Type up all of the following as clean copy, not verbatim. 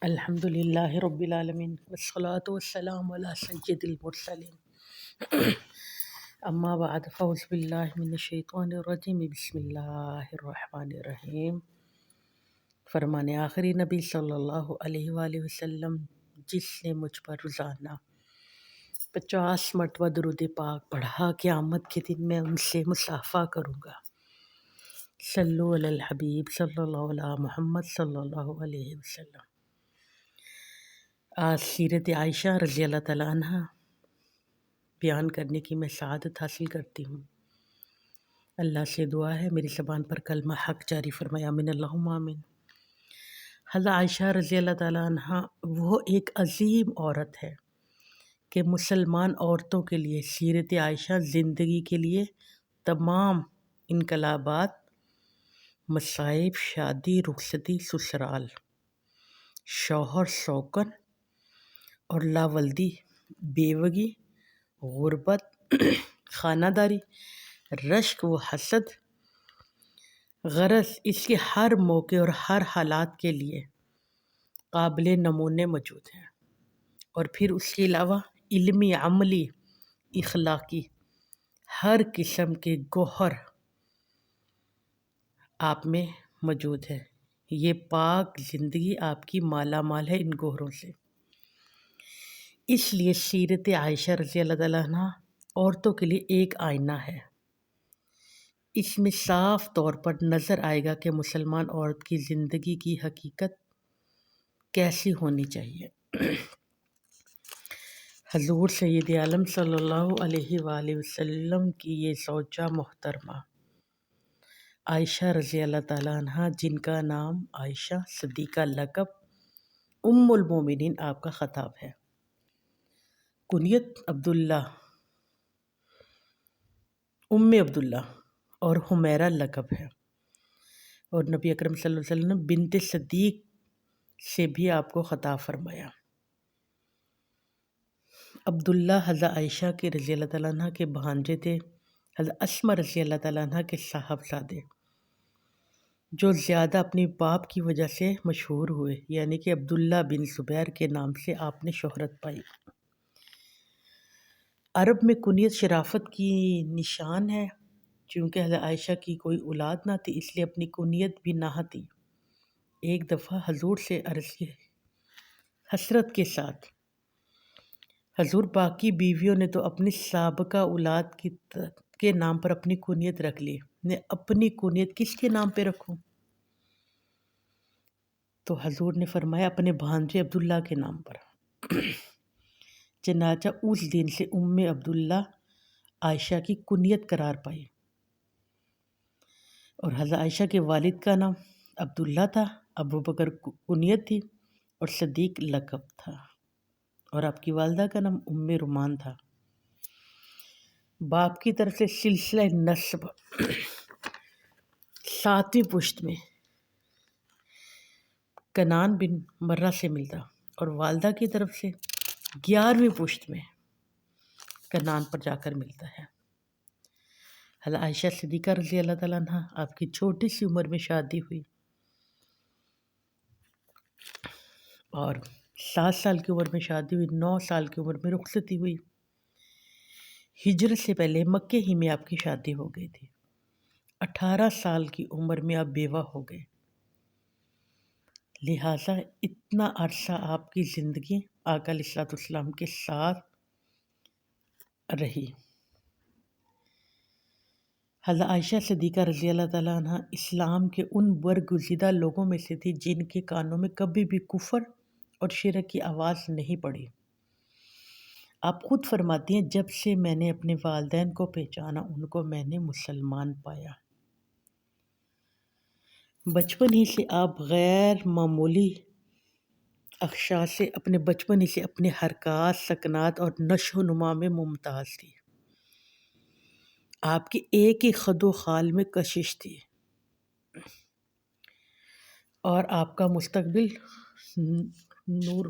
الحمد للہ رب العالمین والصلاة والسلام علی سید المرسلین اما بعد فاعوذ باللہ من الشیطان الرجیم بسم اللہ الرحمن الرحیم۔ فرمان آخری نبی صلی اللہ علیہ وآلہ وسلم، جس نے مجھ پر روزانہ 50 مرتبہ درود پاک پڑھا، قیامت کے دن میں ان سے مصافحہ کروں گا۔ صلو علی الحبیب صلی اللہ علیہ محمد صلی اللہ علیہ وسلم۔ آج سیرت عائشہ رضی اللہ تعالیٰ عنہ بیان کرنے کی میں سعادت حاصل کرتی ہوں۔ اللہ سے دعا ہے میری زبان پر کلمہ حق جاری فرمایا، آمین اللہم آمین۔ حضرت عائشہ رضی اللہ تعالیٰ عنہ وہ ایک عظیم عورت ہے کہ مسلمان عورتوں کے لیے سیرت عائشہ زندگی کے لیے تمام انقلابات، مصائب، شادی، رخصتی، سسرال، شوہر سوکن اور لاولدی، بیوگی، غربت، خانہ داری، رشک و حسد، غرض اس کے ہر موقع اور ہر حالات کے لیے قابل نمونے موجود ہیں، اور پھر اس کے علاوہ علمی، عملی، اخلاقی ہر قسم کے گوہر آپ میں موجود ہے۔ یہ پاک زندگی آپ کی مالا مال ہے ان گوہروں سے۔ اس لیے سیرت عائشہ رضی اللہ تعالیٰ عنہ عورتوں کے لیے ایک آئینہ ہے۔ اس میں صاف طور پر نظر آئے گا کہ مسلمان عورت کی زندگی کی حقیقت کیسی ہونی چاہیے۔ حضور سید عالم صلی اللہ علیہ وآلہ وسلم کی یہ زوجہ محترمہ عائشہ رضی اللہ تعالیٰ عنہ، جن کا نام عائشہ صدیقہ لقب ام المومنین آپ کا خطاب ہے، کنیت عبداللہ، ام عبداللہ اور حمیرہ لقب ہے، اور نبی اکرم صلی اللہ علیہ وسلم نے بنت صدیق سے بھی آپ کو خطاب فرمایا۔ عبداللہ حضرت عائشہ کے رضی اللہ تعالیٰ عنہ کے بھانجے تھے، حضرت اسماء رضی اللہ تعالیٰ عنہ کے صاحبزادے، جو زیادہ اپنی باپ کی وجہ سے مشہور ہوئے، یعنی کہ عبداللہ بن زبیر کے نام سے آپ نے شہرت پائی۔ عرب میں کنیت شرافت کی نشان ہے، چونکہ حضرت عائشہ کی کوئی اولاد نہ تھی، اس لیے اپنی کنیت بھی نہ تھی۔ ایک دفعہ حضور سے عرض کی حسرت کے ساتھ، حضور باقی بیویوں نے تو اپنی سابقہ اولاد کے نام پر اپنی کنیت رکھ لی، میں اپنی کنیت کس کے نام پہ رکھوں؟ تو حضور نے فرمایا اپنے بھانجے عبداللہ کے نام پر۔ چنانچہ اس دن سے ام عبداللہ عائشہ کی کنیت قرار پائی، اور حضرت عائشہ کے والد کا نام عبداللہ تھا، ابو بکر کنیت تھی اور صدیق لقب تھا، اور آپ کی والدہ کا نام ام رومان تھا۔ باپ کی طرف سے سلسلہ نسب 7ویں پشت میں کنان بن مرہ سے ملتا، اور والدہ کی طرف سے 11ویں پشت میں کنان پر جا کر ملتا ہے۔ حضرت عائشہ صدیقہ رضی اللہ تعالیٰ عنہ آپ کی چھوٹی سی عمر میں شادی ہوئی، اور 7 سال کی عمر میں شادی ہوئی، 9 سال کی عمر میں رخصتی ہوئی۔ ہجرت سے پہلے مکے ہی میں آپ کی شادی ہو گئی تھی۔ 18 سال کی عمر میں آپ بیوہ ہو گئے، لہٰذا اتنا عرصہ آپ کی زندگی آقا علیہ الصلوۃ والسلام کے ساتھ رہی۔ حضرت عائشہ صدیقہ رضی اللہ تعالیٰ عنہ اسلام کے ان برگزیدہ لوگوں میں سے تھی جن کے کانوں میں کبھی بھی کفر اور شرک کی آواز نہیں پڑی۔ آپ خود فرماتی ہیں، جب سے میں نے اپنے والدین کو پہچانا، ان کو میں نے مسلمان پایا۔ بچپن ہی سے آپ غیر معمولی اخشاع سے اپنے حرکات، سکنات اور نشو و نما میں ممتاز تھی۔ آپ کی ایک ہی خد و خال میں کشش تھی، اور آپ کا مستقبل نور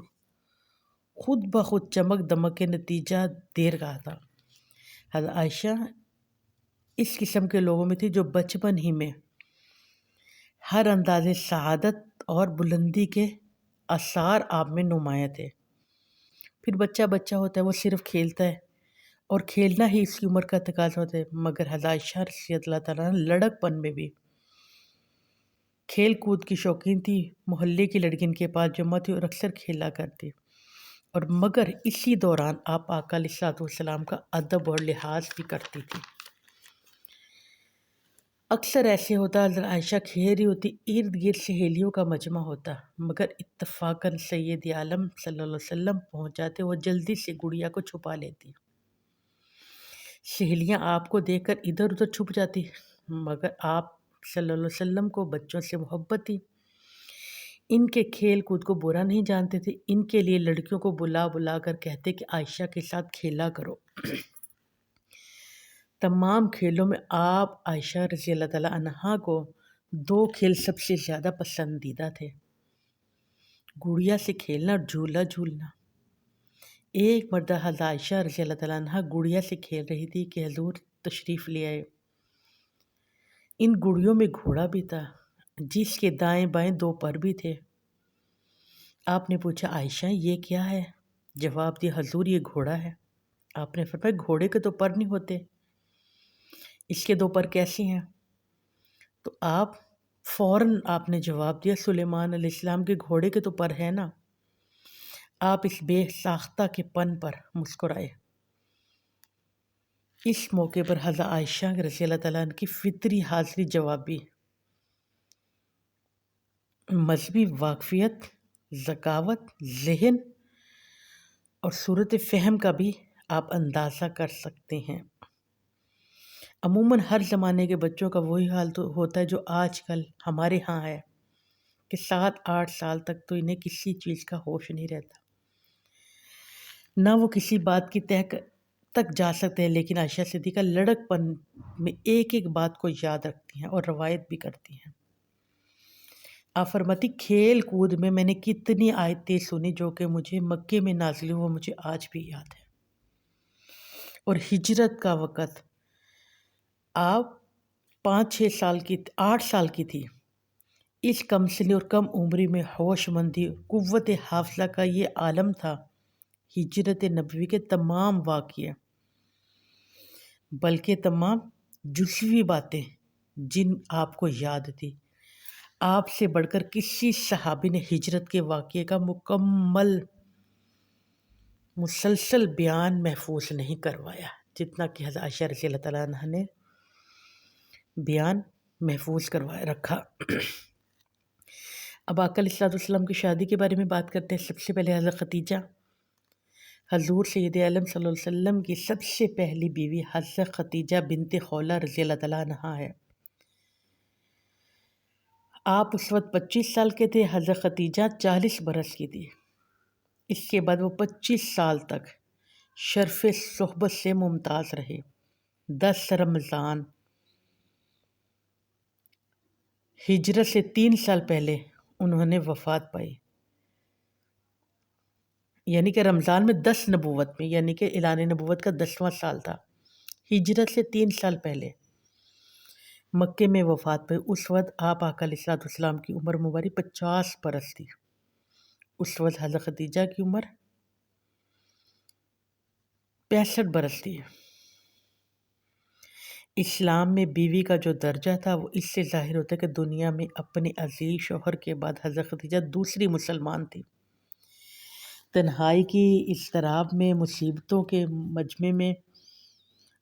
خود بخود چمک دمک کے نتیجہ دے رہا تھا۔ حضرت عائشہ اس قسم کے لوگوں میں تھی جو بچپن ہی میں ہر انداز سعادت اور بلندی کے آثار آپ میں نمایاں تھے۔ پھر بچہ بچہ ہوتا ہے، وہ صرف کھیلتا ہے اور کھیلنا ہی اس کی عمر کا تقاضا ہوتا ہے، مگر حضرت عائشہ رضی اللہ تعالیٰ عنہ لڑک پن میں بھی کھیل کود کی شوقین تھی، محلے کی لڑکین کے پاس جمع تھی اور اکثر کھیلا کرتی، اور مگر اسی دوران آپ آقا علیہ الصلوۃ والسلام کا ادب اور لحاظ بھی کرتی تھی۔ اکثر ایسے ہوتا حضرت عائشہ کھیل رہی ہوتی، ارد گرد سہیلیوں کا مجمع ہوتا، مگر اتفاقاً سید عالم صلی اللہ علیہ وسلم پہنچ جاتے، وہ جلدی سے گڑیا کو چھپا لیتی۔ سہیلیاں آپ کو دیکھ کر ادھر ادھر چھپ جاتی، مگر آپ صلی اللہ علیہ وسلم کو بچوں سے محبت تھی، ان کے کھیل کود کو برا نہیں جانتے تھے، ان کے لیے لڑکیوں کو بلا بلا کر کہتے کہ عائشہ کے ساتھ کھیلا کرو۔ تمام کھیلوں میں آپ عائشہ رضی اللہ تعالیٰ عنہا کو 2 کھیل سب سے زیادہ پسندیدہ تھے، گڑیا سے کھیلنا اور جھولا جھولنا۔ ایک مرتبہ حضرت عائشہ رضی اللہ تعالیٰ عنہا گڑیا سے کھیل رہی تھی کہ حضور تشریف لے آئے۔ ان گڑیوں میں گھوڑا بھی تھا، جس کے دائیں بائیں 2 پر بھی تھے۔ آپ نے پوچھا عائشہ یہ کیا ہے؟ جواب دیا حضور یہ گھوڑا ہے۔ آپ نے فرمایا گھوڑے کے تو پر نہیں ہوتے، اس کے 2 پر کیسے ہیں؟ تو آپ نے جواب دیا سلیمان علیہ السلام کے گھوڑے کے تو پر ہے نا۔ آپ اس بے ساختہ کے پن پر مسکرائے۔ اس موقع پر حضرت عائشہ رضی اللہ تعالیٰ عنہ کی فطری حاضری جوابی، مذہبی واقفیت، ذکاوت، ذہن اور صورت فہم کا بھی آپ اندازہ کر سکتے ہیں۔ عموماً ہر زمانے کے بچوں کا وہی حال تو ہوتا ہے جو آج کل ہمارے ہاں ہے کہ 7-8 سال تک تو انہیں کسی چیز کا ہوش نہیں رہتا، نہ وہ کسی بات کی تہ تک جا سکتے ہیں، لیکن عائشہ صدیقہ لڑک پن میں ایک ایک بات کو یاد رکھتی ہیں اور روایت بھی کرتی ہیں۔ آپ فرماتی کھیل کود میں میں نے کتنی آیتیں سنی جو کہ مجھے مکے میں نازل ہوئی، وہ مجھے آج بھی یاد ہے۔ اور ہجرت کا وقت آپ 8 سال کی تھی، اس کم سنی اور کم عمری میں ہوش مندی قوت حافظہ کا یہ عالم تھا۔ ہجرت نبوی کے تمام واقعے بلکہ تمام جزوی باتیں جن آپ کو یاد تھی، آپ سے بڑھ کر کسی صحابی نے ہجرت کے واقعے کا مکمل مسلسل بیان محفوظ نہیں کروایا جتنا کہ حضرت عائشہ رضی اللہ تعالیٰ عنہ نے بیان محفوظ کروایا رکھا۔ اب آقا علیہ الصلوۃ والسلام کی شادی کے بارے میں بات کرتے ہیں۔ سب سے پہلے حضرت خدیجہ، حضور سید عالم صلی اللہ علیہ وسلم کی سب سے پہلی بیوی حضرت خدیجہ بنت خولہ رضی اللہ تعالیٰ عنہا ہے۔ آپ اس وقت 25 سال کے تھے، حضرت خدیجہ 40 برس کی تھی۔ اس کے بعد وہ 25 سال تک شرف صحبت سے ممتاز رہے۔ 10 رمضان ہجرت سے 3 سال پہلے انہوں نے وفات پائی، یعنی کہ رمضان میں 10 نبوت میں، یعنی کہ اعلان نبوت کا 10واں سال تھا، ہجرت سے 3 سال پہلے مکے میں وفات پائی۔ اس وقت آپ آقا علیہ الصلوۃ والسلام کی عمر مبارک 50 برس تھی۔ اس وقت حضرت خدیجہ کی عمر 65 برس تھی۔ اسلام میں بیوی کا جو درجہ تھا وہ اس سے ظاہر ہوتا ہے کہ دنیا میں اپنے عزیز شوہر کے بعد حضرت خدیجہ دوسری مسلمان تھی۔ تنہائی کی اضطراب میں، مصیبتوں کے مجمع میں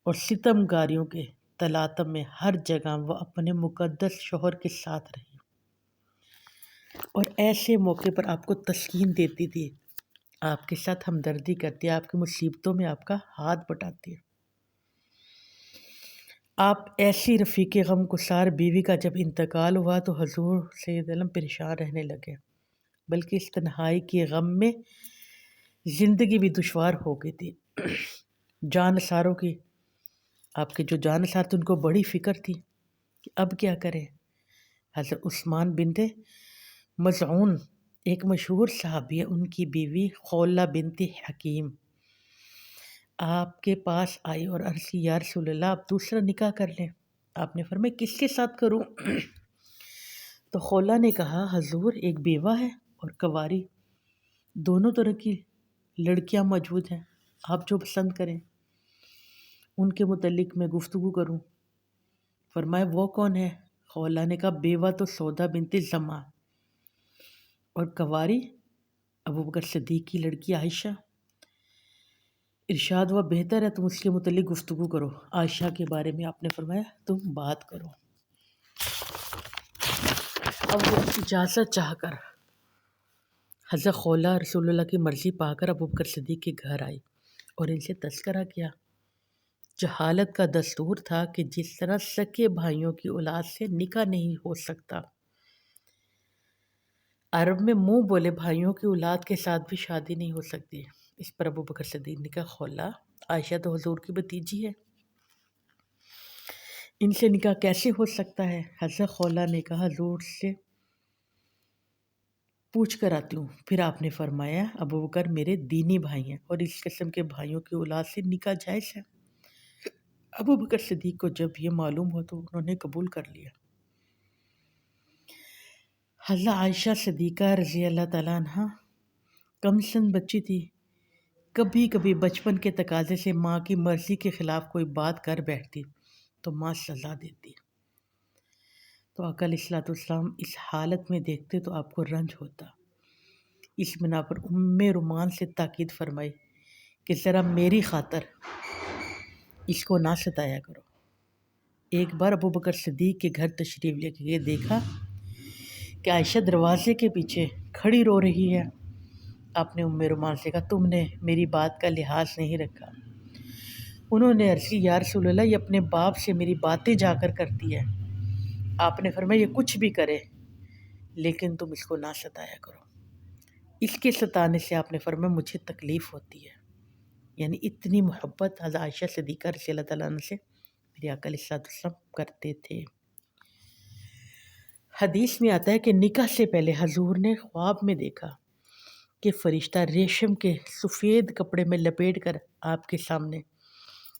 اور ستم گاریوں کے تلاطم میں ہر جگہ وہ اپنے مقدس شوہر کے ساتھ رہی، اور ایسے موقع پر آپ کو تسکین دیتی تھی، آپ کے ساتھ ہمدردی کرتی ہے، آپ کی مصیبتوں میں آپ کا ہاتھ بٹاتی ہے۔ آپ ایسی رفیق غم گسار بیوی کا جب انتقال ہوا تو حضور سید عالم پریشان رہنے لگے، بلکہ اس تنہائی کے غم میں زندگی بھی دشوار ہو گئی تھی۔ جانثاروں کی، آپ کے جو جانثار تھے، ان کو بڑی فکر تھی کہ اب کیا کریں۔ حضرت عثمان بنت مظعون ایک مشہور صحابی ہے، ان کی بیوی خولہ بنت حکیم آپ کے پاس آئی اور عرض کی یا رسول اللہ آپ دوسرا نکاح کر لیں۔ آپ نے فرمایا کس کے ساتھ کروں؟ تو خولہ نے کہا حضور ایک بیوہ ہے اور کنواری دونوں طرح کی لڑکیاں موجود ہیں، آپ جو پسند کریں ان کے متعلق میں گفتگو کروں۔ فرمایا وہ کون ہے؟ خولہ نے کہا بیوہ تو سودا بنت زمع، اور کواری ابوبکر صدیق کی لڑکی عائشہ۔ ارشاد ہوا بہتر ہے تم اس کے متعلق گفتگو کرو۔ عائشہ کے بارے میں آپ نے فرمایا تم بات کرو۔ اب وہ اجازت چاہ کر حضرت خولہ رسول اللہ کی مرضی پا کر ابوبکر صدیق کے گھر آئی اور ان سے تذکرہ کیا۔ جہالت کا دستور تھا کہ جس طرح سکے بھائیوں کی اولاد سے نکاح نہیں ہو سکتا، عرب میں منہ بولے بھائیوں کی اولاد کے ساتھ بھی شادی نہیں ہو سکتی۔ اس پر ابوبکر صدیق نے کہا خولہ عائشہ تو حضور کی بھتیجی ہے، ان سے نکاح کیسے ہو سکتا ہے؟ حضرت خولہ نے کہا حضور سے پوچھ کر آتی ہوں۔ پھر آپ نے فرمایا ابوبکر میرے دینی بھائی ہیں اور اس قسم کے بھائیوں کی اولاد سے نکاح جائز ہے۔ ابوبکر صدیق کو جب یہ معلوم ہوا تو انہوں نے قبول کر لیا۔ حضرت عائشہ صدیقہ رضی اللہ تعالیٰ عنہ کم سن بچی تھی، کبھی کبھی بچپن کے تقاضے سے ماں کی مرضی کے خلاف کوئی بات کر بیٹھتی تو ماں سزا دیتی، تو آقا علیہ الصلوۃ والسلام اس حالت میں دیکھتے تو آپ کو رنج ہوتا۔ اس بنا پر رومان سے تاکید فرمائی کہ ذرا میری خاطر اس کو نہ ستایا کرو۔ ایک بار ابوبکر صدیق کے گھر تشریف لے کے دیکھا کہ عائشہ دروازے کے پیچھے کھڑی رو رہی ہے۔ آپ نے رومان سے کہا تم نے میری بات کا لحاظ نہیں رکھا۔ انہوں نے عرض کی یا رسول اللہ یہ اپنے باپ سے میری باتیں جا کر کرتی ہے۔ آپ نے فرمایا یہ کچھ بھی کرے لیکن تم اس کو نہ ستایا کرو۔ اس کے ستانے سے آپ نے فرمایا مجھے تکلیف ہوتی ہے۔ یعنی اتنی محبت حضرت عائشہ صدیقہ رضی اللہ تعالیٰ عنہ سے میرے آقا علیہ الصلوۃ والسلام کرتے تھے۔ حدیث میں آتا ہے کہ نکاح سے پہلے حضور نے خواب میں دیکھا کہ فرشتہ ریشم کے سفید کپڑے میں لپیٹ کر آپ کے سامنے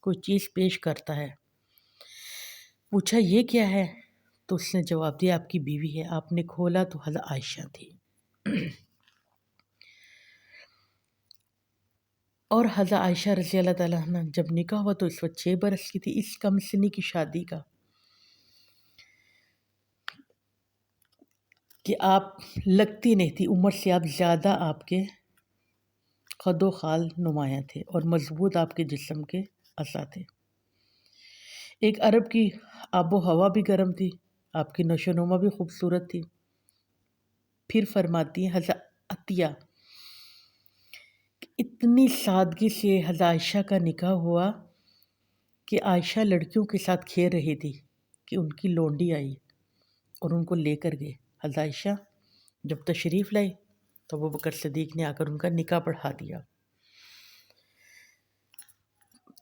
کوئی چیز پیش کرتا ہے۔ پوچھا یہ کیا ہے؟ تو اس نے جواب دیا آپ کی بیوی ہے۔ آپ نے کھولا تو حضرت عائشہ تھی۔ اور حضرت عائشہ رضی اللہ تعالیٰ عنہ جب نکاح ہوا تو اس وقت 6 برس کی تھی۔ اس کم سنی کی شادی کا کہ آپ لگتی نہیں تھی، عمر سے آپ زیادہ آپ کے قد و خال نمایاں تھے اور مضبوط آپ کے جسم کے اعضاء تھے۔ ایک عرب کی آب و ہوا بھی گرم تھی، آپ کی نشو و نما بھی خوبصورت تھی۔ پھر فرماتی ہیں حضرت عطیہ اتنی سادگی سے حضرت عائشہ کا نکاح ہوا کہ عائشہ لڑکیوں کے ساتھ کھیل رہی تھی کہ ان کی لونڈی آئی اور ان کو لے کر گئے۔ حضرت عائشہ جب تشریف لائی تو ابوبکر صدیق نے آ کر ان کا نکاح پڑھا دیا۔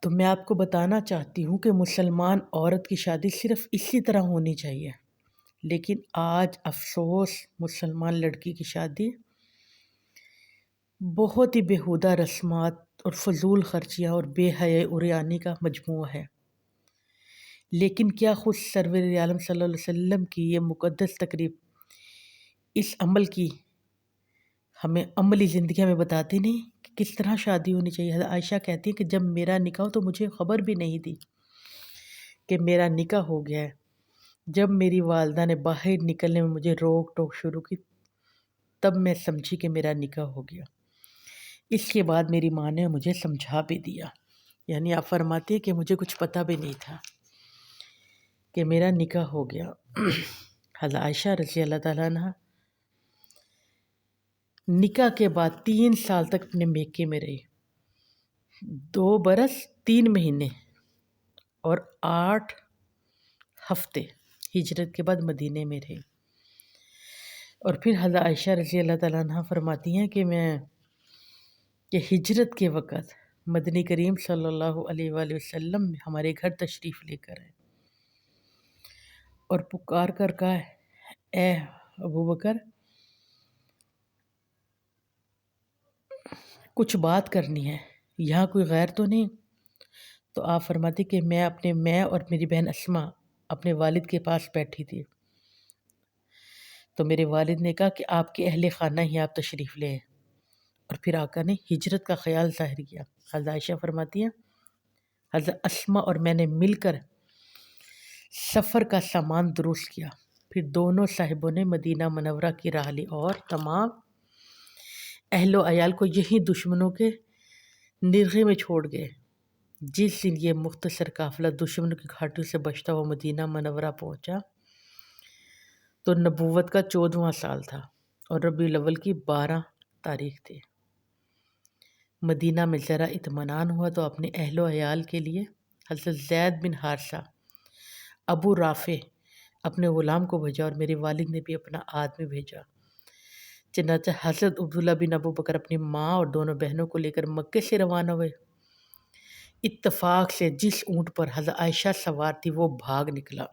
تو میں آپ کو بتانا چاہتی ہوں کہ مسلمان عورت کی شادی صرف اسی طرح ہونی چاہیے، لیکن آج افسوس مسلمان لڑکی کی شادی بہت ہی بیہودہ رسمات اور فضول خرچیاں اور بے حیائی عریانی کا مجموعہ ہے۔ لیکن کیا خود سرور عالم صلی اللہ علیہ وسلم کی یہ مقدس تقریب اس عمل کی ہمیں عملی زندگی میں بتاتی نہیں کہ کس طرح شادی ہونی چاہیے؟ حضرت عائشہ کہتی ہیں کہ جب میرا نکاح ہو تو مجھے خبر بھی نہیں تھی کہ میرا نکاح ہو گیا ہے۔ جب میری والدہ نے باہر نکلنے میں مجھے روک ٹوک شروع کی تب میں سمجھی کہ میرا نکاح ہو گیا۔ اس کے بعد میری ماں نے مجھے سمجھا بھی دیا۔ یعنی آپ فرماتی ہیں کہ مجھے کچھ پتہ بھی نہیں تھا کہ میرا نکاح ہو گیا۔ حضرت عائشہ رضی اللہ تعالیٰ عنہ نکاح کے بعد 3 سال تک اپنے میکے میں رہی، 2 برس 3 مہینے اور 8 ہفتے ہجرت کے بعد مدینے میں رہی۔ اور پھر حضرت عائشہ رضی اللہ تعالیٰ عنہ فرماتی ہیں کہ ہجرت کے وقت مدنی کریم صلی اللہ علیہ وآلہ وسلم ہمارے گھر تشریف لے کر آئے اور پکار کر کہا اے ابوبکر کچھ بات کرنی ہے، یہاں کوئی غیر تو نہیں؟ تو آپ فرماتی کہ میں اور میری بہن اسما اپنے والد کے پاس بیٹھی تھی، تو میرے والد نے کہا کہ آپ کے اہل خانہ ہی آپ تشریف لے آئے اور پھر آقا نے ہجرت کا خیال ظاہر کیا۔ حضرت عائشہ فرماتی ہیں حضرت اسما اور میں نے مل کر سفر کا سامان درست کیا، پھر دونوں صاحبوں نے مدینہ منورہ کی راہ لی اور تمام اہل و عیال کو یہی دشمنوں کے نرغے میں چھوڑ گئے۔ جس دن یہ مختصر قافلہ دشمنوں کی گھاٹیوں سے بچتا ہوا مدینہ منورہ پہنچا تو نبوت کا 14واں سال تھا اور ربیع الاول کی 12 تاریخ تھی۔ مدینہ میں ذرا اطمینان ہوا تو اپنے اہل و عیال کے لیے حضرت زید بن حارثہ ابو رافع اپنے غلام کو بھیجا اور میرے والد نے بھی اپنا آدمی بھیجا۔ چنانچہ حضرت عبداللہ بن ابو بکر اپنی ماں اور دونوں بہنوں کو لے کر مکے سے روانہ ہوئے۔ اتفاق سے جس اونٹ پر حضرت عائشہ سوار تھی وہ بھاگ نکلا،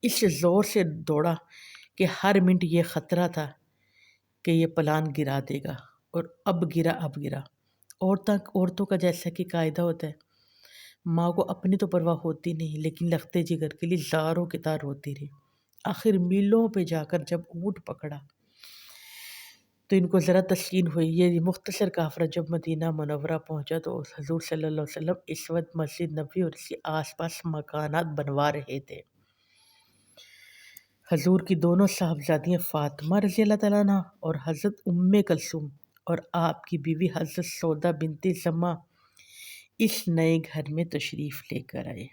اس زور سے دوڑا کہ ہر منٹ یہ خطرہ تھا کہ یہ پلان گرا دے گا، اور اب گرا۔ عورتوں کا جیسا کہ قاعدہ ہوتا ہے، ماں کو اپنی تو پرواہ ہوتی نہیں، لیکن لختے جگر کے لیے زاروں کی طرح روتی رہی۔ آخر میلوں پہ جا کر جب اونٹ پکڑا تو ان کو ذرا تسکین ہوئی۔ یہ مختصر قافلہ جب مدینہ منورہ پہنچا تو حضور صلی اللہ علیہ وسلم اس وقت مسجد نبوی اور اس کے آس پاس مکانات بنوا رہے تھے۔ حضور کی دونوں صاحبزادیاں فاطمہ رضی اللہ تعالیٰ عنہ اور حضرت ام کلثوم اور آپ کی بیوی حضرت سودا بنت زمعہ اس نئے گھر میں تشریف لے کر آئے۔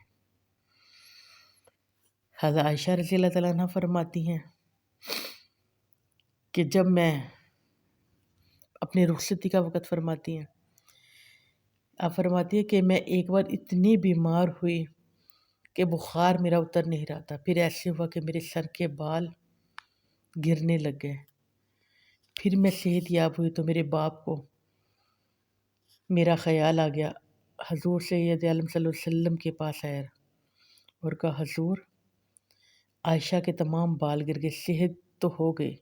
حضرت عائشہ رضی اللہ تعالیٰ عنہ فرماتی ہیں کہ جب میں اپنی رخصتی کا وقت فرماتی ہیں، آپ فرماتی ہے کہ میں ایک بار اتنی بیمار ہوئی کہ بخار میرا اتر نہیں رہا تھا، پھر ایسے ہوا کہ میرے سر کے بال گرنے لگ گئے، پھر میں صحت یاب ہوئی تو میرے باپ کو میرا خیال آ گیا، حضور سید عالم صلی اللہ علیہ وسلم کے پاس آیا اور کہا حضور عائشہ کے تمام بال گر گئے، صحت تو ہو گئی۔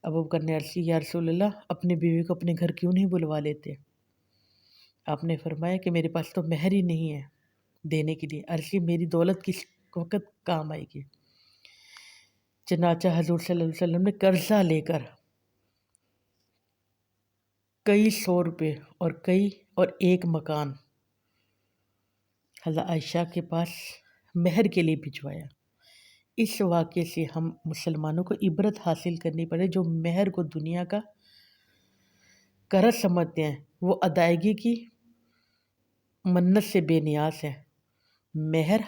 ابو بکر نے عرض کی یا رسول اللہ اپنی بیوی کو اپنے گھر کیوں نہیں بلوا لیتے؟ آپ نے فرمایا کہ میرے پاس تو مہر ہی نہیں ہے دینے کے لیے، عرض کی میری دولت کس وقت کام آئے گی؟ چنانچہ حضور صلی اللہ علیہ وسلم نے قرضہ لے کر کئی 100 روپے اور ایک مکان حضرت عائشہ کے پاس مہر کے لیے بھجوایا۔ اس واقعے سے ہم مسلمانوں کو عبرت حاصل کرنی پڑے، جو مہر کو دنیا کا قرض سمجھتے ہیں وہ ادائیگی کی منت سے بے نیاز ہے۔ مہر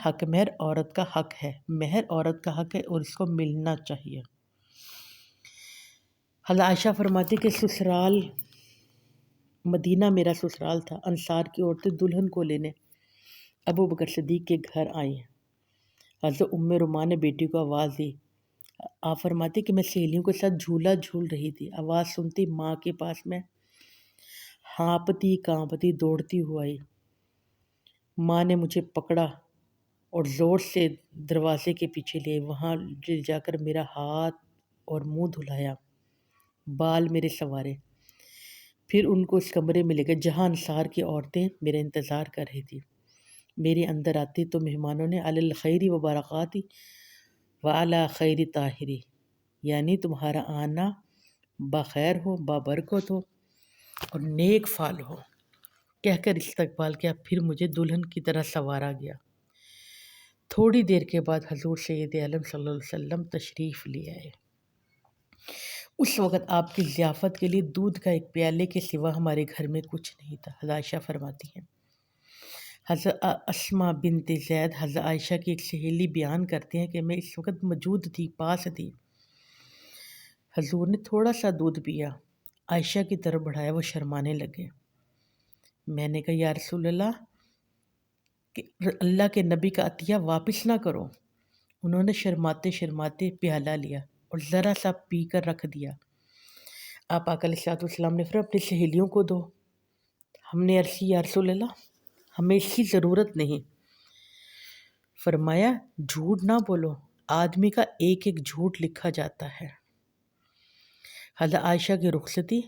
عورت کا حق ہے، مہر عورت کا حق ہے اور اس کو ملنا چاہیے۔ حضرت عائشہ فرماتی کہ سسرال مدینہ میرا سسرال تھا، انصار کی عورتیں دلہن کو لینے ابو بکر صدیق کے گھر آئیں۔ حضرت ام رومان نے بیٹی کو آواز دی، آپ فرماتی کہ میں سہیلیوں کے ساتھ جھولا جھول رہی تھی، آواز سنتی ماں کے پاس میں ہانپتی کانپتی دوڑتی ہو آئی۔ ماں نے مجھے پکڑا اور زور سے دروازے کے پیچھے لے، وہاں جا کر میرا ہاتھ اور منہ دھلایا، بال میرے سنوارے، پھر ان کو اس کمرے میں لے گئے جہاں انصار کی عورتیں میرا انتظار کر رہی تھی۔ میرے اندر آتی تو مہمانوں نے علی الخیری و برکاتی وعلی خیر طاہری، یعنی تمہارا آنا بخیر ہو، بابرکت ہو اور نیک فال ہو کہہ کر استقبال کیا، پھر مجھے دلہن کی طرح سنوارا گیا۔ تھوڑی دیر کے بعد حضور سید عالم صلی اللہ علیہ وسلم تشریف لے آئے۔ اس وقت آپ کی ضیافت کے لیے دودھ کا ایک پیالے کے سوا ہمارے گھر میں کچھ نہیں تھا۔ حضرت عائشہ فرماتی ہیں حضرت اسما بنت زید حضرت عائشہ کی ایک سہیلی بیان کرتے ہیں کہ میں اس وقت موجود تھی، پاس تھی۔ حضور نے تھوڑا سا دودھ پیا، عائشہ کی طرف بڑھایا، وہ شرمانے لگے۔ میں نے کہا یا رسول اللہ کہ اللہ کے نبی کا عطیہ واپس نہ کرو۔ انہوں نے شرماتے شرماتے پیالہ لیا اور ذرا سا پی کر رکھ دیا۔ آپ آقا علیہ السلام نے پھر اپنی سہیلیوں کو دو۔ ہم نے عرض کی یا رسول اللہ ہمیں اس کی ضرورت نہیں۔ فرمایا جھوٹ نہ بولو، آدمی کا ایک ایک جھوٹ لکھا جاتا ہے۔ حضرت عائشہ کی رخصتی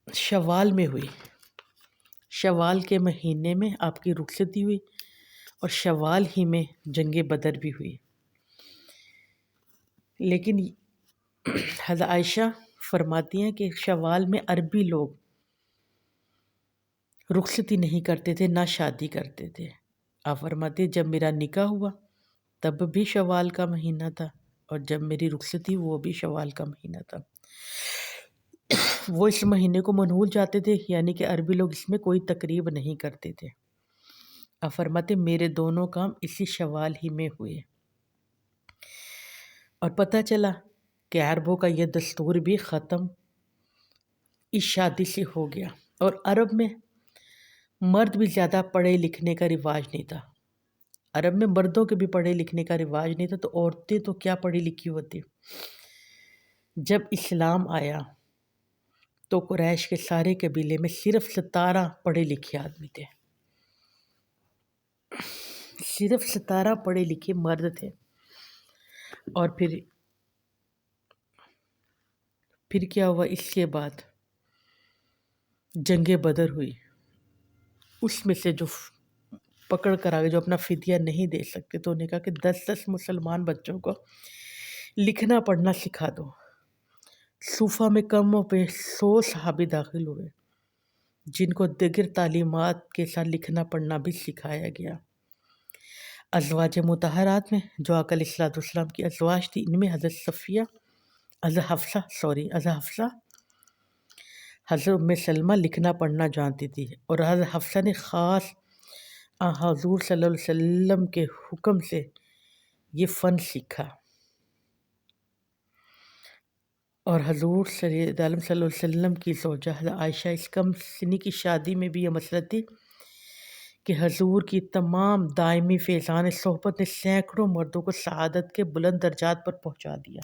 شوال میں ہوئی، شوال کے مہینے میں آپ کی رخصتی ہوئی اور شوال ہی میں جنگ بدر بھی ہوئی۔ لیکن حضرت عائشہ فرماتی ہیں کہ شوال میں عربی لوگ رخصتی نہیں کرتے تھے، نہ شادی کرتے تھے۔ آپ فرماتے ہیں جب میرا نکاح ہوا تب بھی شوال کا مہینہ تھا، اور جب میری رخصتی وہ بھی شوال کا مہینہ تھا۔ وہ اس مہینے کو منحول جاتے تھے، یعنی کہ عربی لوگ اس میں کوئی تقریب نہیں کرتے تھے۔ آپ فرماتے میرے دونوں کام اسی شوال ہی میں ہوئے، اور پتہ چلا کہ عربوں کا یہ دستور بھی ختم اس شادی سے ہو گیا۔ اور عرب میں مرد بھی زیادہ پڑھے لکھنے کا رواج نہیں تھا، عرب میں مردوں کے بھی پڑھے لکھنے کا رواج نہیں تھا، تو عورتیں تو کیا پڑھی لکھی ہوتی۔ جب اسلام آیا تو قریش کے سارے قبیلے میں صرف 17 پڑھے لکھے آدمی تھے، صرف 17 پڑھے لکھے مرد تھے۔ اور پھر کیا ہوا، اس کے بعد جنگ بدر ہوئی، اس میں سے جو پکڑ کر آگے جو اپنا فدیہ نہیں دے سکتے تو انہوں نے کہا کہ 10 مسلمان بچوں کو لکھنا پڑھنا سکھا دو۔ صوفہ میں کم و بیش 100 صحابی داخل ہوئے جن کو دیگر تعلیمات کے ساتھ لکھنا پڑھنا بھی سکھایا گیا۔ ازواج مطہرات میں جو آقا علیہ الصلوۃ والسلام کی ازواج تھی، ان میں حضرت صفیہ، حضرت حفصہ، حضرت ام سلمہ لکھنا پڑھنا جانتی تھی، اور حضرت حفصہ نے خاص حضور صلی اللہ علیہ وسلم کے حکم سے یہ فن سیکھا۔ اور حضور صلی اللہ علیہ وسلم کی زوجہ حضرت عائشہ اس کم سنی کی شادی میں بھی یہ مسئلہ تھی کہ حضور کی تمام دائمی فیضان صحبت نے سینکڑوں مردوں کو سعادت کے بلند درجات پر پہنچا دیا،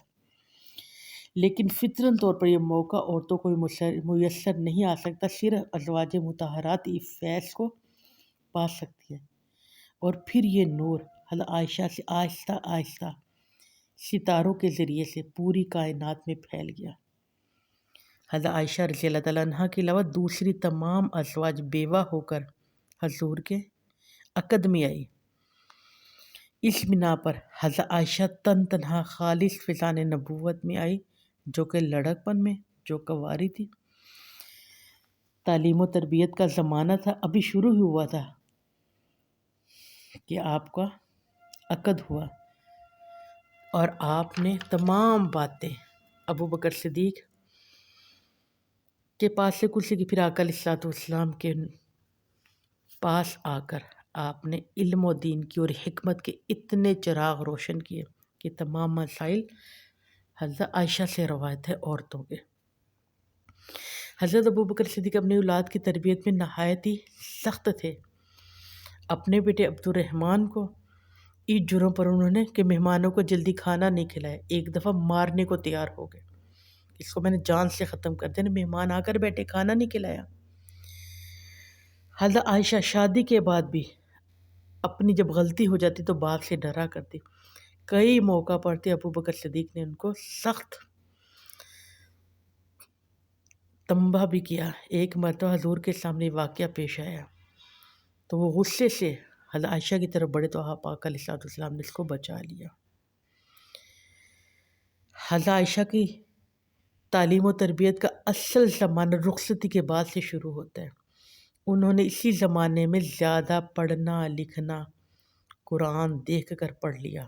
لیکن فطرن طور پر یہ موقع عورتوں کو میسر نہیں آ سکتا، صرف ازواج مطہرات اس فیض کو پا سکتی ہے۔ اور پھر یہ نور حضرت عائشہ سے آہستہ آہستہ ستاروں کے ذریعے سے پوری کائنات میں پھیل گیا۔ حضرت عائشہ رضی اللہ تعالیٰ عنہ کے علاوہ دوسری تمام ازواج بیوہ ہو کر حضور کے عقد میں آئی۔ اس بنا پر حضرت عائشہ تنہا خالص فیضان نبوت میں آئی، جو کہ لڑکپن میں جو کنواری تھی۔ تعلیم و تربیت کا زمانہ تھا، ابھی شروع ہی ہوا تھا کہ آپ کا عقد ہوا، اور آپ نے تمام باتیں ابو بکر صدیق کے پاس سے کچھ سیکھی، پھر آقا علیہ الصلوۃ والسلام کے پاس آ کر آپ نے علم و دین کی اور حکمت کے اتنے چراغ روشن کیے کہ تمام مسائل حضرت عائشہ سے روایت ہے عورتوں کے۔ حضرت ابو بکر صدیق اپنی اولاد کی تربیت میں نہایت ہی سخت تھے۔ اپنے بیٹے عبد الرحمن کو اس جرم پر انہوں نے کہ مہمانوں کو جلدی کھانا نہیں کھلایا، ایک دفعہ مارنے کو تیار ہو گئے، اس کو میں نے جان سے ختم کر دیا، مہمان آ کر بیٹھے کھانا نہیں کھلایا۔ حضرت عائشہ شادی کے بعد بھی اپنی جب غلطی ہو جاتی تو باپ سے ڈرا کرتی، کئی موقع پر تھے ابو بکر صدیق نے ان کو سخت تنبیہ بھی کیا۔ ایک مرتبہ حضور کے سامنے واقعہ پیش آیا تو وہ غصے سے حضرت عائشہ کی طرف بڑھے تو آپ آقا علیہ الصلوۃ والسلام نے اس کو بچا لیا۔ حضرت عائشہ کی تعلیم و تربیت کا اصل زمانہ رخصتی کے بعد سے شروع ہوتا ہے۔ انہوں نے اسی زمانے میں زیادہ پڑھنا لکھنا، قرآن دیکھ کر پڑھ لیا۔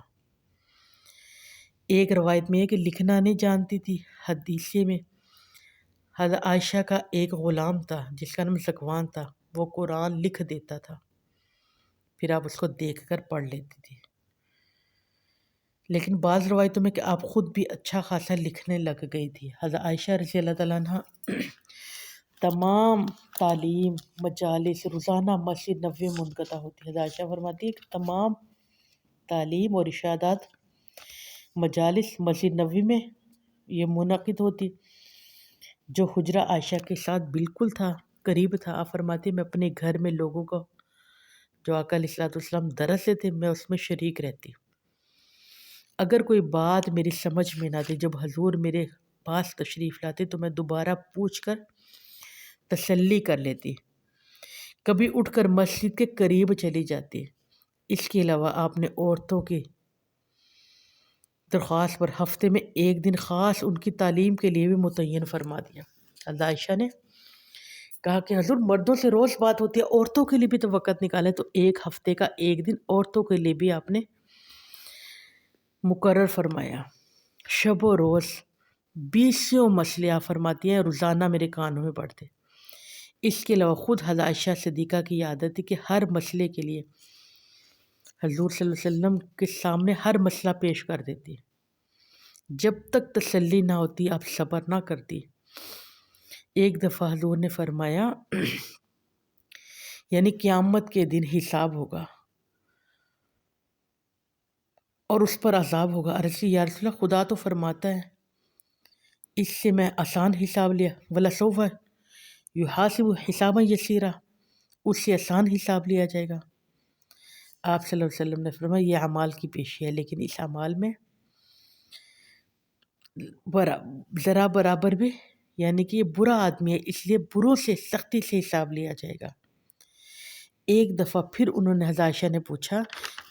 ایک روایت میں ہے کہ لکھنا نہیں جانتی تھی، حدیثے میں حضرت عائشہ کا ایک غلام تھا جس کا نام ذکوان تھا، وہ قرآن لکھ دیتا تھا، پھر آپ اس کو دیکھ کر پڑھ لیتی تھی۔ لیکن بعض روایتوں میں کہ آپ خود بھی اچھا خاصا لکھنے لگ گئی تھی۔ حضرت عائشہ رضی اللہ تعالیٰ عنہ تمام تعلیم مجالس روزانہ مسجد نبوی میں منعقد ہوتی ہے۔ حضرت عائشہ فرماتی ہے کہ تمام تعلیم اور ارشادات مجالس مسجد نبوی میں یہ منعقد ہوتی، جو حجرہ عائشہ کے ساتھ بالکل تھا، قریب تھا۔ آپ فرماتی میں اپنے گھر میں لوگوں کو جو آقا علیہ الصلوۃ والسلام درس دیتے میں اس میں شریک رہتی، اگر کوئی بات میری سمجھ میں نہ آتی جب حضور میرے پاس تشریف لاتے تو میں دوبارہ پوچھ کر تسلی کر لیتی، کبھی اٹھ کر مسجد کے قریب چلی جاتی۔ اس کے علاوہ آپ نے عورتوں کی درخواست پر ہفتے میں ایک دن خاص ان کی تعلیم کے لیے بھی متعین فرما دیا۔ حضرت عائشہ نے کہا کہ حضور مردوں سے روز بات ہوتی ہے، عورتوں کے لیے بھی تو وقت نکالیں، تو ایک ہفتے کا ایک دن عورتوں کے لیے بھی آپ نے مقرر فرمایا۔ شب و روز 20 مسئلے آپ فرماتی ہیں روزانہ میرے کانوں میں پڑتے۔ اس کے علاوہ خود حضرت عائشہ صدیقہ کی عادت تھی کہ ہر مسئلے کے لیے حضور صلی اللہ علیہ وسلم کے سامنے ہر مسئلہ پیش کر دیتی، جب تک تسلی نہ ہوتی آپ صبر نہ کرتی۔ ایک دفعہ حضور نے فرمایا یعنی قیامت کے دن حساب ہوگا اور اس پر عذاب ہوگا۔ عرض کی یا رسول اللہ خدا تو فرماتا ہے اس سے میں آسان حساب لیا، وَلَسَوْفَ یُحَاسِبُ حِسَابًا یسیرا، اس سے آسان حساب لیا جائے گا۔ آپ صلی اللہ علیہ وسلم نے فرمایا یہ اعمال کی پیشی ہے، لیکن اس اعمال میں ذرا برابر بھی، یعنی کہ یہ برا آدمی ہے اس لیے بروں سے سختی سے حساب لیا جائے گا۔ ایک دفعہ پھر انہوں نے حضرت عائشہ نے پوچھا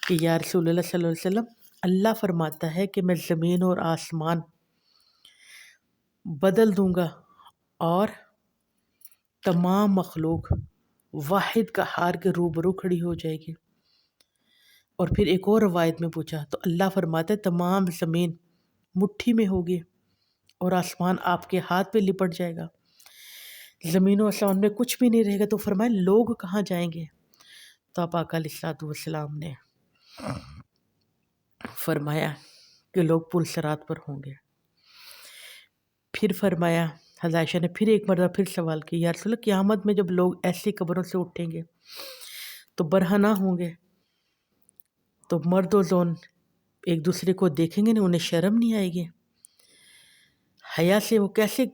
کہ یا رسول اللہ صلی اللہ علیہ وسلم اللہ فرماتا ہے کہ میں زمین اور آسمان بدل دوں گا اور تمام مخلوق واحد قہار کے روبرو کھڑی ہو جائے گی۔ اور پھر ایک اور روایت میں پوچھا تو اللہ فرماتا ہے تمام زمین مٹھی میں ہوگی اور آسمان آپ کے ہاتھ پہ لپٹ جائے گا، زمین و آسمان میں کچھ بھی نہیں رہے گا۔ تو فرمایا لوگ کہاں جائیں گے؟ تو آپ آقا علیہ الصلوۃ والسلام نے فرمایا کہ لوگ پل صراط پر ہوں گے۔ پھر فرمایا حضرت عائشہ نے پھر ایک مرتبہ پھر سوال کیا یا رسول اللہ قیامت میں جب لوگ ایسی قبروں سے اٹھیں گے تو برہنہ ہوں گے، تو مرد و زون ایک دوسرے کو دیکھیں گے نہیں، انہیں شرم نہیں آئے گی، حیا سے وہ کیسے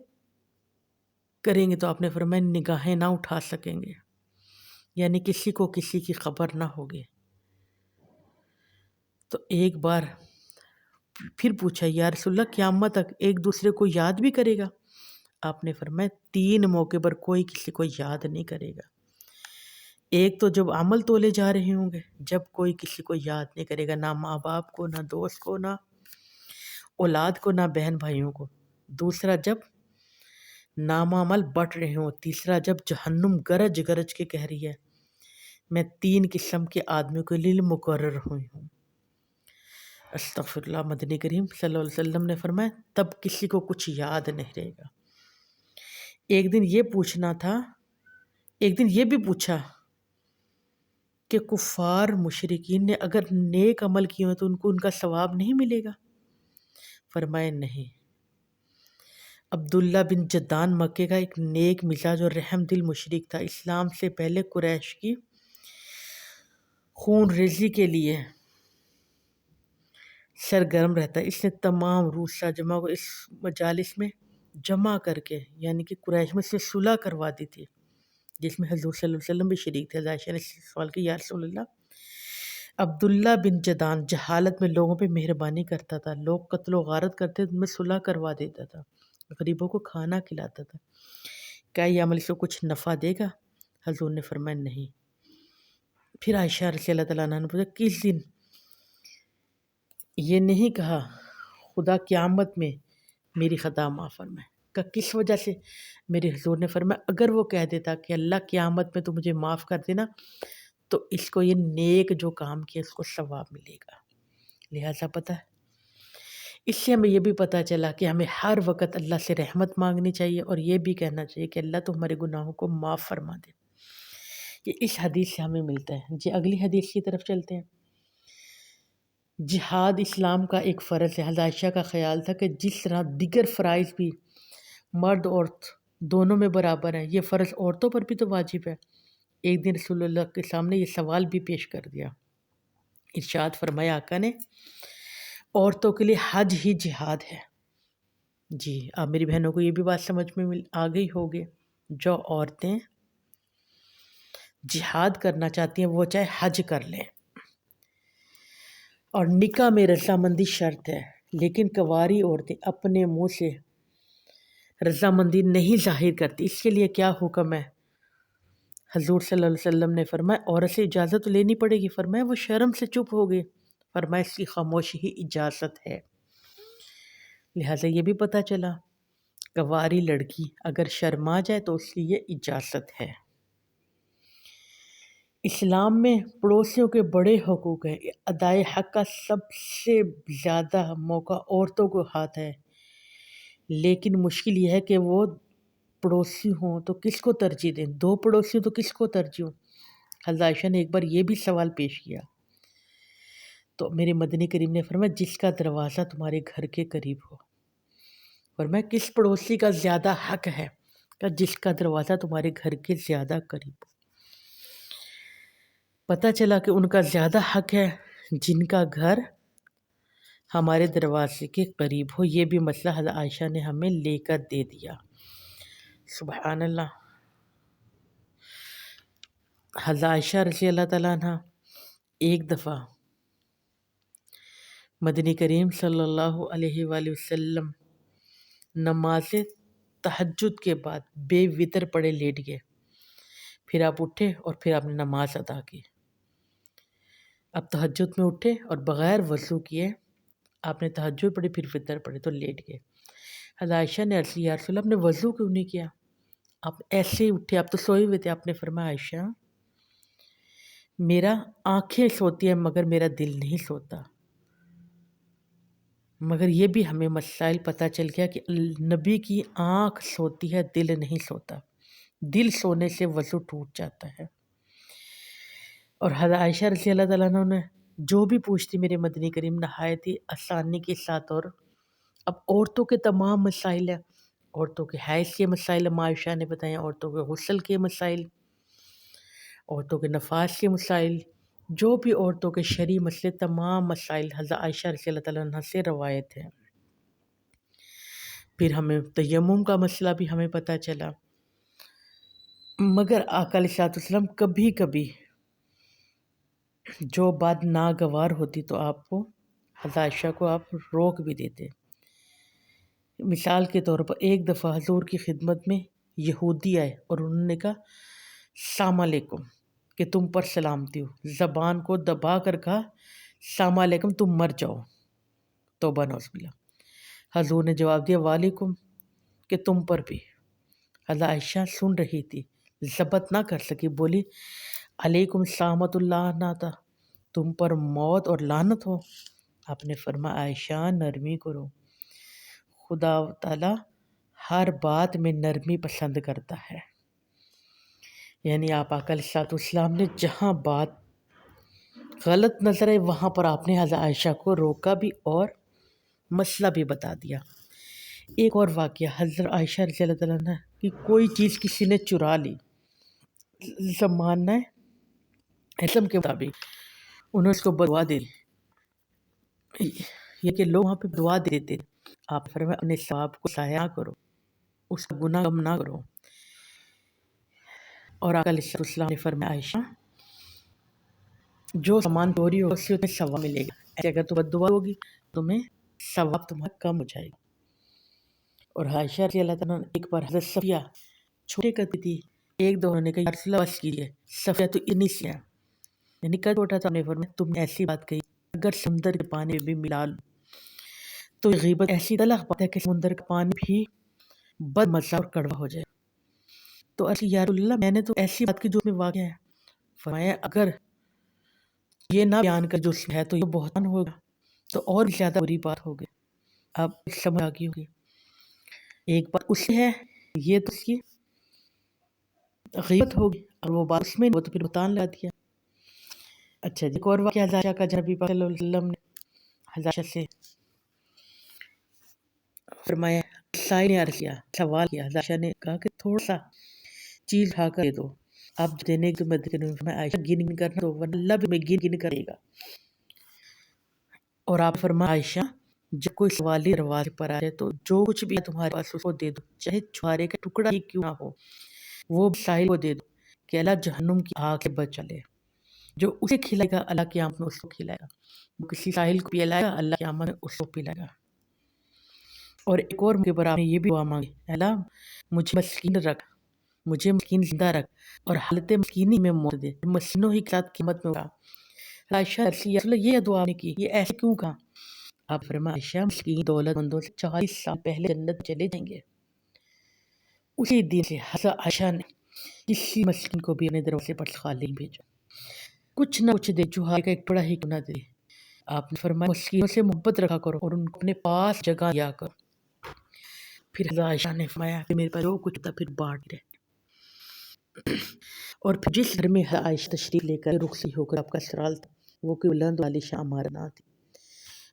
کریں گے؟ تو آپ نے فرمایا نگاہیں نہ اٹھا سکیں گے، یعنی کسی کو کسی کی خبر نہ ہوگی۔ تو ایک بار پھر پوچھا یا رسول اللہ قیامت تک ایک دوسرے کو یاد بھی کرے گا؟ آپ نے فرمایا 3 موقع پر کوئی کسی کو یاد نہیں کرے گا۔ ایک تو جب عمل تولے جا رہے ہوں گے، جب کوئی کسی کو یاد نہیں کرے گا، نہ ماں باپ کو، نہ دوست کو، نہ اولاد کو، نہ بہن بھائیوں کو۔ دوسرا جب نام عمل بٹ رہے ہوں۔ تیسرا جب جہنم گرج گرج کے کہہ رہی ہے میں 3 قسم کے آدمیوں کے لیے مقرر ہوئی ہوں۔ استغفر اللہ۔ مدنی کریم صلی اللہ علیہ وسلم نے فرمایا تب کسی کو کچھ یاد نہیں رہے گا۔ ایک دن یہ پوچھنا تھا، ایک دن یہ بھی پوچھا کہ کفار مشرکین نے اگر نیک عمل کیے ہیں تو ان کو ان کا ثواب نہیں ملے گا؟ فرمایا نہیں۔ عبداللہ بن جدان مکے کا ایک نیک مزاج اور رحم دل مشرک تھا، اسلام سے پہلے قریش کی خون ریزی کے لیے سرگرم رہتا ہے۔ اس نے تمام روسا جمع کو اس مجالس میں جمع کر کے یعنی کہ قریش میں سے صلح کروا دی تھی، جس میں حضور صلی اللہ علیہ وسلم بھی شریک تھے۔ عائشہ نے سوال کیا یا رسول اللہ عبداللہ بن جدان جہالت میں لوگوں پہ مہربانی کرتا تھا، لوگ قتل و غارت کرتے تو میں صلح کروا دیتا تھا، غریبوں کو کھانا کھلاتا تھا، کیا یہ عمل اس کو کچھ نفع دے گا؟ حضور نے فرمایا نہیں۔ پھر عائشہ رضی اللہ تعالیٰ عنہ نے پوچھا کس دن؟ یہ نہیں کہا خدا قیامت میں میری خطا معاف فرمائے، کہ کس وجہ سے؟ میرے حضور نے فرمایا اگر وہ کہہ دیتا کہ اللہ قیامت میں تو مجھے معاف کر دینا تو اس کو یہ نیک جو کام کیا اس کو ثواب ملے گا۔ لہٰذا پتہ ہے اس سے ہمیں یہ بھی پتہ چلا کہ ہمیں ہر وقت اللہ سے رحمت مانگنی چاہیے اور یہ بھی کہنا چاہیے کہ اللہ تو ہمارے گناہوں کو معاف فرما دے۔ یہ اس حدیث سے ہمیں ملتا ہے۔ جی اگلی حدیث کی طرف چلتے ہیں۔ جہاد اسلام کا ایک فرض ہے۔ حضرت عائشہ کا خیال تھا کہ جس طرح دیگر فرائض بھی مرد عورت دونوں میں برابر ہیں، یہ فرض عورتوں پر بھی تو واجب ہے۔ ایک دن رسول اللہ کے سامنے یہ سوال بھی پیش کر دیا۔ ارشاد فرمایا آقا نے عورتوں کے لیے حج ہی جہاد ہے۔ جی اب میری بہنوں کو یہ بھی بات سمجھ میں آ گئی ہوگی، جو عورتیں جہاد کرنا چاہتی ہیں وہ چاہے حج کر لیں، اور نکاح میں رضامندی شرط ہے، لیکن کنواری عورتیں اپنے منہ سے رضامندی نہیں ظاہر کرتی۔ اس کے لیے کیا حکم ہے؟ حضور صلی اللہ علیہ وسلم نے فرمایا عورت سے اجازت تو لینی پڑے گی۔ فرمایا وہ شرم سے چپ ہو گئی۔ فرمایا اس کی خاموشی ہی اجازت ہے۔ لہٰذا یہ بھی پتہ چلا کنواری لڑکی اگر شرما جائے تو اس کی یہ اجازت ہے۔ اسلام میں پڑوسیوں کے بڑے حقوق ہیں۔ ادائے حق کا سب سے زیادہ موقع عورتوں کو ہاتھ ہے، لیکن مشکل یہ ہے کہ وہ پڑوسی ہوں تو کس کو ترجیح دیں، دو پڑوسی ہوں تو کس کو ترجیح ہوں۔ حضرت عائشہ نے ایک بار یہ بھی سوال پیش کیا تو میرے مدنی کریم نے فرمایا جس کا دروازہ تمہارے گھر کے قریب ہو۔ فرمایا کس پڑوسی کا زیادہ حق ہے؟ کہ جس کا دروازہ تمہارے گھر کے زیادہ قریب ہو۔ پتہ چلا کہ ان کا زیادہ حق ہے جن کا گھر ہمارے دروازے کے قریب ہو۔ یہ بھی مسئلہ حضرت عائشہ نے ہمیں لے کر دے دیا۔ سبحان اللہ۔ حضرت عائشہ رضی اللہ تعالیٰ عنہ ایک دفعہ مدنی کریم صلی اللہ علیہ وآلہ وسلم نماز تہجد کے بعد بے وطر پڑے لیٹ گئے، پھر آپ اٹھے اور پھر آپ نے نماز ادا کی۔ اب تہجد میں اٹھے اور بغیر وضو کیے آپ نے تہجد پڑھی، پھر وطر پڑھے تو لیٹ گئے۔ حضرت عائشہ نے عرض کیا یا رسول اللہ آپ نے وضو کیوں نہیں کیا؟ آپ ایسے ہی اٹھے، آپ تو سوئے ہوئے تھے۔ آپ نے فرمایا عائشہ میرا آنکھیں سوتی ہیں مگر میرا دل نہیں سوتا۔ مگر یہ بھی ہمیں مسائل پتہ چل گیا کہ نبی کی آنکھ سوتی ہے، دل نہیں سوتا۔ دل سونے سے وضو ٹوٹ جاتا ہے۔ اور حضرت عائشہ رضی اللہ تعالیٰ عنہ نے جو بھی پوچھتی میرے مدنی کریم نہایت ہی آسانی کے ساتھ، اور اب عورتوں کے تمام مسائل ہیں، عورتوں کے حیض کے مسائل ماں عائشہ نے بتائیں، عورتوں کے غسل کے مسائل، عورتوں کے نفاس کے مسائل، جو بھی عورتوں کے شرعی مسئلے، تمام مسائل حضرت عائشہ رضی اللہ تعالیٰ عنہ سے روایت ہے۔ پھر ہمیں تیمم کا مسئلہ بھی ہمیں پتہ چلا، مگر آقا علیہ الصلوۃ والسلام کبھی کبھی جو بات ناگوار ہوتی تو آپ کو حضرت عائشہ کو آپ روک بھی دیتے۔ مثال کے طور پر ایک دفعہ حضور کی خدمت میں یہودی آئے اور انہوں نے کہا السلام علیکم، کہ تم پر سلامتی ہو، زبان کو دبا کر کہا السلام علیکم تم مر جاؤ، توبہ نعوذ باللہ۔ حضور نے جواب دیا وعلیکم، کہ تم پر بھی۔ حضرت عائشہ سن رہی تھی، ضبط نہ کر سکی، بولی علیکم سامت اللہ ناتا، تم پر موت اور لعنت ہو۔ آپ نے فرمایا عائشہ نرمی کرو، خدا تعالیٰ ہر بات میں نرمی پسند کرتا ہے۔ یعنی آپ آقا علیہ الصلوۃ والسلام نے جہاں بات غلط نظر آئی وہاں پر آپ نے حضرت عائشہ کو روکا بھی اور مسئلہ بھی بتا دیا۔ ایک اور واقعہ، حضرت عائشہ رضی اللہ تعالیٰ عنہ کی کوئی چیز کسی نے چرا لی، زمانہ اسلام کے مطابق انہوں نے اس کو بدعا دے دی، یہ کہ لوگ وہاں پہ دعا دیتے، آپ فرمائے اپنے ثواب کو ضائع نہ کرو، اس کا گناہ کم نہ کرو۔ اور آقا علیہ السلام نے فرمایا عائشہ جو سامان چوری ہوگا اس سے تمہیں ثواب ملے گا، ایسے اگر تو بد دعا ہوگی تمہیں ثواب تمہارا کم ہو جائے گا۔ اور عائشہ رضی اللہ تعالیٰ عنہ ایک بار حضرت صفیہ چھوٹے کرتی تھی، ایک دو نے کہا یا رسول اللہ بس کیجیے، صفیہ تو اتنی سی ہے، یعنی قد چھوٹا تھا، نے فرمایا تم نے ایسی بات کہی اگر سمندر کے پانی میں بھی ملا لوں تو یہ غیبت ایسی تلخ بات ہے کہ سمندر کا پانی بھی بد مزہ اور کڑوا ہو جائے۔ تو عرض یا رسول اللہ میں نے تو ایسی بات کی جو میں واقع ہے۔ فرمایا اگر یہ نہ بیان کر جو ہے تو یہ بہتان ہوگا، تو اور بھی زیادہ بری بات ہوگی۔ اب سمجھ آ گئی ہوگی، ایک بات اس سے ہے، یہ تو اس کی غیبت ہوگی، اور وہ بات اس میں وہ تو پھر بہتان لا دیا۔ اچھا جی، ایک اور واقعہ حضرت عائشہ کا نبی پاک صلی اللہ علیہ وسلم نے حضرت عائشہ سے فرمایا، سائل نے عرض کیا، سوال کیا، حضرت عائشہ نے کہا کہ تھوڑا سا چیز اٹھا کر دے دو، آپ دینے کی مدد کریں۔ فرمایا عائشہ گن گن کرنا تو ورنہ اللہ بھی میں گن گن کرے گا۔ اور آپ فرمایا عائشہ جب کوئی سوالی دروازے پر آ جائے تو جو کچھ بھی ہے تمہارے پاس اس کو دے دو، چاہے چھوارے کا ٹکڑا ہی کیوں نہ ہو، وہ سائل کو دے دو کہ اللہ جہنم کی آگ سے بچا لے۔ جو اسے کھلائے گا اللہ قیامت میں اس کو کھلائے گا، وہ کسی ساحل کو پلائے گا اللہ قیامت میں اس کو پلائے گا۔ اور ایک اور موقع پر آپ نے یہ بھی دعا مانگی، اللہ مجھے مسکین رکھ، مجھے مسکین زندہ رکھ اور حالت مسکینی میں موت دے، مسکینوں ہی کے ساتھ قیامت میں ہوگا۔ عائشہ رضی اللہ عنہا یہ دعا نے کی، یہ ایسے کیوں کہا؟ آپ فرمایا عائشہ مسکین دولت مندوں سے 40 سال پہلے جنت چلے جائیں گے۔ اسی دن سے حضرت عائشہ نے کسی مسکین کو بھی اپنے دروازے پر خالی نہیں بھیجا، کچھ نہ کچھ دے، چوہا کا ایک بڑا ہی کیوں نہ دے۔ آپ نے فرمایا مسکینوں سے محبت رکھا کرو اور ان کو اپنے پاس جگہ دیا کرو۔ پھر حضرت عائشہ نے فرمایا کہ میرے پاس جو کچھ تھا پھر بانٹ دے۔ اور پھر جس گھر میں حضرت عائشہ تشریف لے کر رخصتی ہو کر آپ کا سرال تھا، وہ کوئی بلند والی شاہ عمارت نہ تھی۔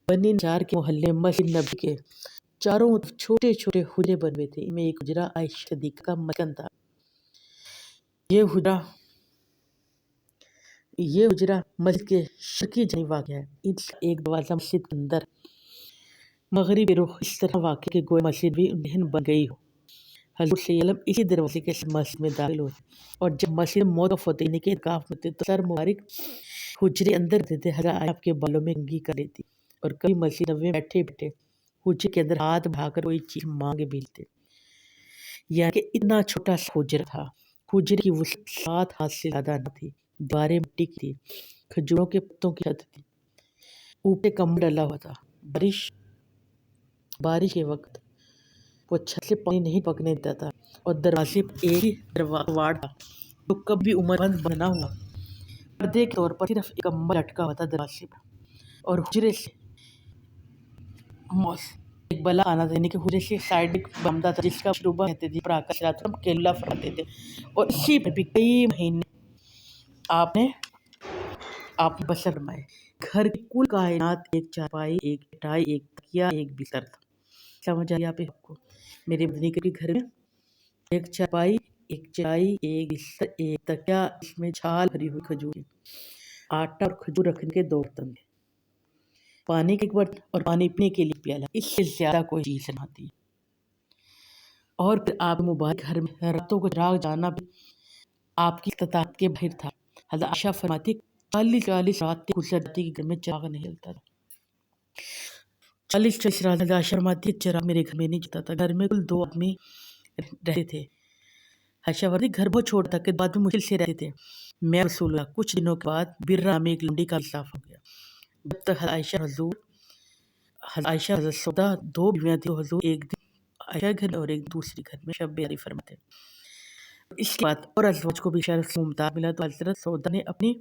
بنی نجار کے محلے مسجد نبی کے چاروں چھوٹے چھوٹے حجرے بنے تھے، ان میں ایک حجرہ عائشہ صدیقہ کا مسکن تھا۔ یہ حجرہ مسجد کے شرقی جانب واقع ہے، اس کا ایک دروازہ مسجد کے اندر مغربی رخ اس طرح واقع کہ گویا مسجد بھی دہن بن گئی ہو۔ حضور صلی اللہ علیہ وسلم اسی دروازے کے ساتھ مسجد میں داخل ہوتے اور جب مسجد موقف ہوتے یعنی کہ اعتکاف ہوتے تو سر مبارک حجرے اندر دیتے، حضرت عائشہ آپ کے بالوں میں کنگھی کر لیتی اور کبھی مسجد نبوی میں بیٹھے بیٹھے حجرے کے اندر ہاتھ بڑھا کر کوئی چیز مانگ بھی لیتے، یعنی کہ اتنا چھوٹا سا حجرہ تھا۔ حجرے کی وسعت 7 ہاتھ سے زیادہ نہ تھی، دیواریں مٹی کی تھی، کھجوروں کے پتوں کی چھت تھی، اوپر کمبل ڈلا ہوا تھا۔ بارش کے وقت وہ چھت سے پانی نہیں پکنے دیتا تھا اور دروازے پر ایک ہی کواڑ تھا جو کبھی عمر بند بنا ہوا، پردے کے طور پر صرف ایک کمبل لٹکا ہوا تھا دروازے پر، اور حجرے سے ایک بلا آنا تھا، یعنی کہ حجرے سے سائڈ ایک بمدہ تھا جس کا مشروبہ کہتے تھے، پر آقا صلی اللہ علیہ وسلم کیلولہ فرماتے تھے، اور اسی پر بھی کئی مہینے آپ نے بسر فرمائے۔ گھر کی کل کائنات ایک چارپائی، ایک چٹائی، ایک تکیہ، ایک بستر تھا۔ سمجھ آئی آپ کو؟ میرے مدنی کے گھر میں ایک چارپائی، ایک چٹائی، ایک بستر، ایک تکیہ، اس میں چھال بھری ہوئی کھجور، آٹا اور کھجور رکھنے کے 2 برتن، پانی کے ایک برتن اور پانی پینے کے لیے پیالہ، اس سے زیادہ کوئی چیز نہ تھی۔ اور پھر آپ مبارک گھر میں راتوں کو چراغ جانا بھی آپ کی استطاعت کے باہر تھا۔ حضرت عائشہ فرماتی 40 راتیں گزر جاتی کہ گھر میں چراغ نہیں جلتا تھا۔ 40 رات حضرت عائشہ فرماتی چراغ میرے گھر میں نہیں جلتا تھا۔ گھر میں کل 2 آدمی رہتے تھے۔ عائشہ فرماتی گھر بہت چھوٹا تھا کہ بعد میں مشکل سے رہتے تھے۔ میں رسول اللہ کچھ دنوں کے بعد برہ میں ایک لونڈی کا انصاف ہو گیا۔ جب تک حضرت عائشہ حضرت سودا 2 بیویاں تھیں، حضور ایک دن عائشہ گھر میں اور ایک دوسری گھر میں شب بیداری فرماتے۔ اس کے بعد اور ازواج کو بھی شرف ممتاز ملا تو حضرت سودا نے اپنی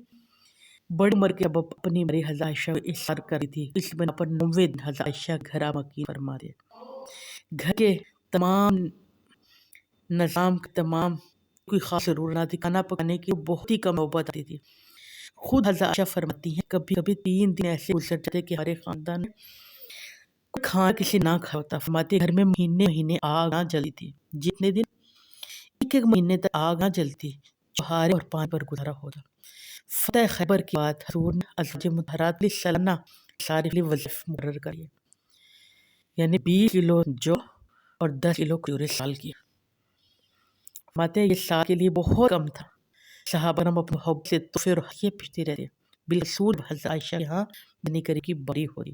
بڑی عمر کے اب اپنی مری حضرت عائشہ کو احسار کری تھی، اس بنا پر 90 دن حضرت عائشہ گھر مکی فرماتے۔ گھر کے تمام نظام تمام کوئی خاص ضرورت نہ تھی، کھانا پکانے کی بہت ہی کم نوبت آتی تھی۔ خود حضرت عائشہ فرماتی ہیں کبھی کبھی 3 دن ایسے گزر جاتے کہ ہمارے خاندان میں کوئی کھانا کسی نہ کھا ہوتا۔ فرماتے گھر میں مہینے آگ نہ جلتی تھی، جتنے دن ایک مہینے تک آگ نہ جلتی، چوہارے اور پانی پر گزارا ہوتا۔ فتح خیبر کے بعد حضور نے ازواج مطہرات لیے سالانہ سارے لیے وظیفے مقرر کیے، یعنی 20 کلو جو اور 10 کلو کھجوریں سال کی۔ فرماتے ہیں یہ سال کے لیے بہت کم تھا۔ صحابہ کرام اپنے حب سے تحفے اور ہدیے بھیجتے رہتے، بالخصوص حضرت عائشہ کے ہاں بنی کریم کی باری ہو رہی،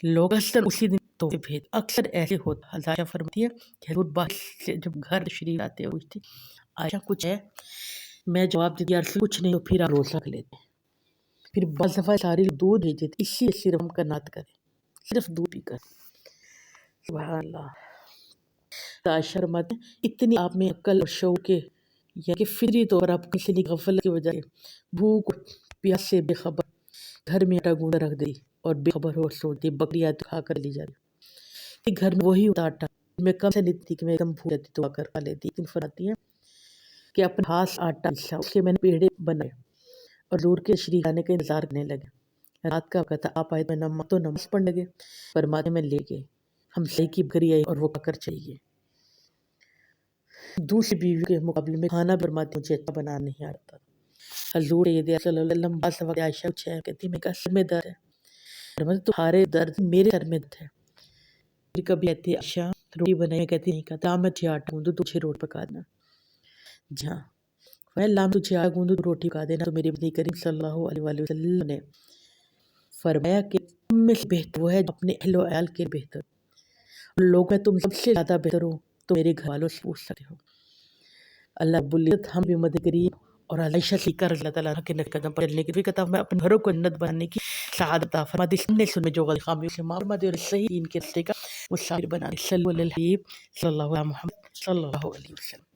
لوگ اکثر اسی دن تحفے بھیج، اکثر ایسے ہوتا۔ حضرت عائشہ فرماتی ہے کہ حضور باہر سے جب گھر تشریف آتے پوچھتی عائشہ کچھ ہے؟ میں جواب دیتی عرض کچھ نہیں، پھر آپ روزہ رکھ لیتے۔ پھر بعض دفعہ ساری دودھ بھیج دیتے، اسی صرف ہم کنات کریں، صرف دودھ پی کر۔ سبحان اللہ۔ عائشہ فرماتے ہیں اتنی آپ میں عقل اور شعور کے یا کہ فطری طور پر آپ کسی غفلت کی وجہ بھوک پیاس سے بے خبر گھر میں آٹا گوندھ رکھ دی اور بے خبر ہو سوتی بکری آتی کھا کر لی جاتی کہ گھر میں وہی ہوتا آٹا میں کم سے نہیں تھی کہ میں ایک دم بھوک رہتی تو آ کر کھا لیتی، لیکن فرماتی ہے کہ اپنے ہاتھ سے آٹا پیسا، اس کے میں نے پیڑے بنائے اور دور کے تشریف آنے کا انتظار کرنے لگے۔ رات کا وقت آپ آئے میں نماز پڑھنے لگے، فرماتے میں لے گئے، ہم صحیح کی بکری آئی اور وہ کھا کر چلی گئی۔ دوسری بیوی کے مقابلے میں کھانا فرماتی مجھے اچھا بنانا نہیں آتا۔ حضور صلی اللہ علیہ وسلم بعض وقت عائشہ کچھ ہے کہتی میں کہا سر میں درد ہے، فرماتے تمہارے درد میرے سر میں درد ہے۔ پھر کبھی کہتی عائشہ روٹی بنائی، کہتی نہیں کہتا میں تجھے آٹا گوندوں تجھے روٹی پکا دینا، جہاں اللہ تجھے آٹا گوندوں روٹی پکا دینا۔ تو میرے نبی کریم صلی اللہ علیہ وسلم نے فرمایا کہ تم میں سے بہتر وہ ہے جو اپنے اہل و عیال کے بہتر، لوگ میں تم سب سے زیادہ بہتر ہو تو میرے گھر والوں سے پوچھ سکتے ہو۔ اللہ رب العزت ہم بھی مدد کریم اور عائشہ صدیقہ رضی اللہ تعالیٰ عنہ کے نقش قدم پر چلنے کی بھی کتاب میں اپنے گھروں کو جنت بنانے کی سعادت عطا فرما دے، سننے سننے جو غلط خامیوں سے معاف فرما دے اور صحیح دین کے راستے کا مسافر بنا دے۔ صلی اللہ علیہ وسلم، صلی اللہ علیہ محمد صلی اللہ علیہ وسلم۔